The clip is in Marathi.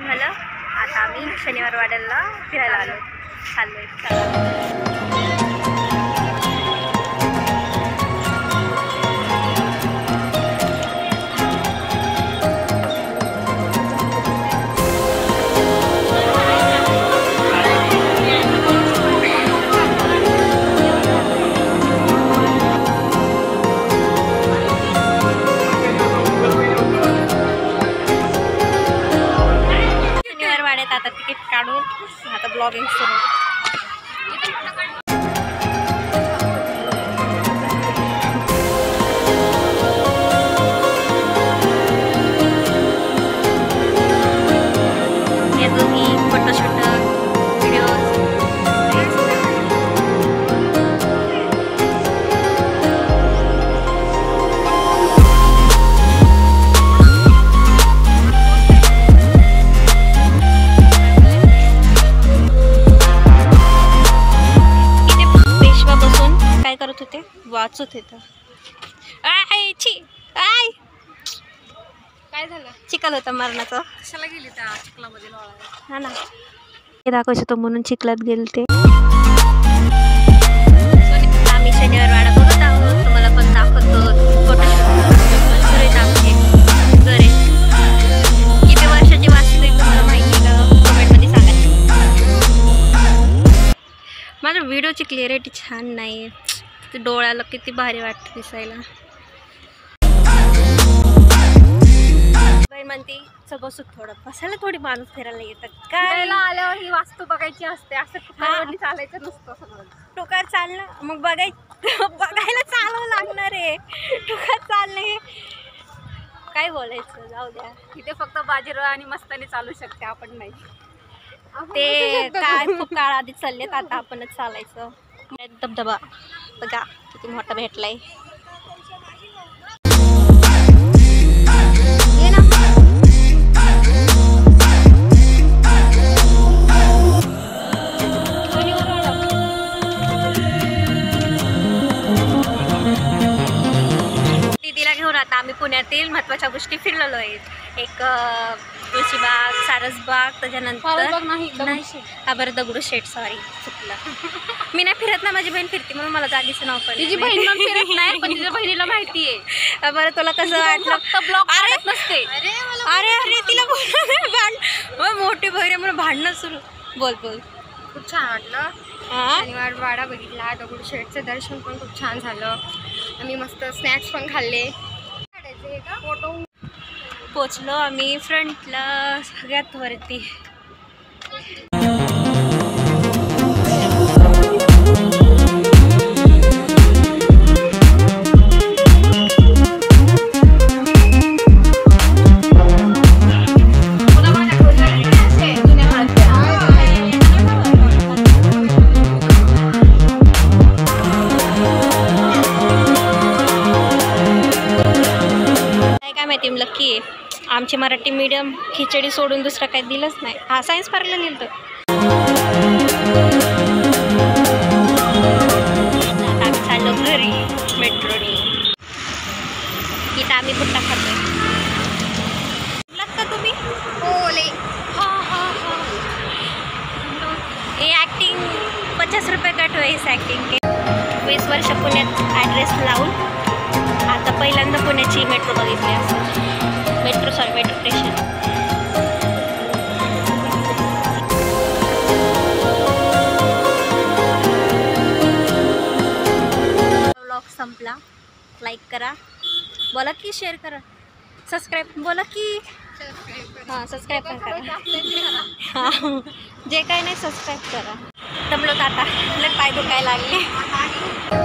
झालं. आता आम्ही शनिवार वाड्याला फिरायला आलो. चाललोय. आता तिकीट काढून आता ब्लॉगिंग सुरू. हे दोन्ही फोटोशूट व्हिडिओज करत होते, वाचत होते. आय छी आय काय झालं? चिखल होता मरणाचं. कशाला गेली त्या चिखलामध्ये लोळायला? हा ना, हे दाखवायचं होतं म्हणून चिखलात गेले ते. आम्ही शनिवार वाडा बघत आहोत, तुम्हाला पण दाखवतो. किती वर्षाची वास्तविक तुम्हाला माहिती का? कमेंटमध्ये सांगा. माझ्या व्हिडिओची क्लिअरिटी छान नाही, ते डोळ्याला किती भारी वाटतं दिसायला. बाई म्हणते बसू थोडं, बसायला थोडी माणूस फिरायला येतात. काय आल्यावर ही वास्तू बघायची असते, असं चालायचं नसतं. टोकार चालणं मग बघायला चालवं लागणार आहे. टोकार चालणे काय बोलायचं, जाऊ द्या. तिथे फक्त बाजीराव आणि मस्तानी चालू शकते, आपण नाही. ते काय खूप काळ आधी चाललेत, आता आपणच चालायचं. धबधबा बघा किती मोठा भेटलाय. दीदीला घेऊन आता आम्ही पुण्यातील महत्त्वाच्या गोष्टी फिरलेलो आहेत. एक तुळशीबाग, सारसबाग, त्याच्यानंतर नाही बरं दगडूशेठ, सॉरी चुकलं. मी नाही फिरत ना, माझी बहीण फिरते म्हणून मला जागीचं नाव पडलं. तिची बहीण फिरत नाही, पण तिच्या बहिणीला माहिती आहे. बरं तुला कसं वाटलं? नसते. अरे अरे तिला मोठी बहीण म्हणून भांडणं सुरू. बोल बोल. खूप छान वाटलं. शनिवार वाडा बघितला, दगडूशेठचं दर्शन पण खूप छान झालं. आम्ही मस्त स्नॅक्स पण खाल्ले. फोटो पोचलो आम्ही फ्रंटला सगळ्यात वरती. काय माहिती लकी आहे, आमची मराठी मीडियम खिचडी सोडून दुसरं काही दिलंच नाही. हा सायन्स पार्कला नेलं. आता आम्ही चाललो घरी मेट्रोनी. इथं आम्ही पुट्टा खातोय. का तुम्ही ओले? हे ॲक्टिंग 50 रुपये कट होय. इस ॲक्टिंग के 20 वर्ष पुण्यात ॲड्रेस लावून आता पहिल्यांदा पुण्याची मेट्रो बघितली असं. Metro station. व्लॉग संपला. लाईक करा, बोला की शेअर करा, सबस्क्राईब बोला की हां सबस्क्राईब पण करा. हां जे काही नाही सबस्क्राईब करा. दमलो आता, लय पाय दुखायला लागले.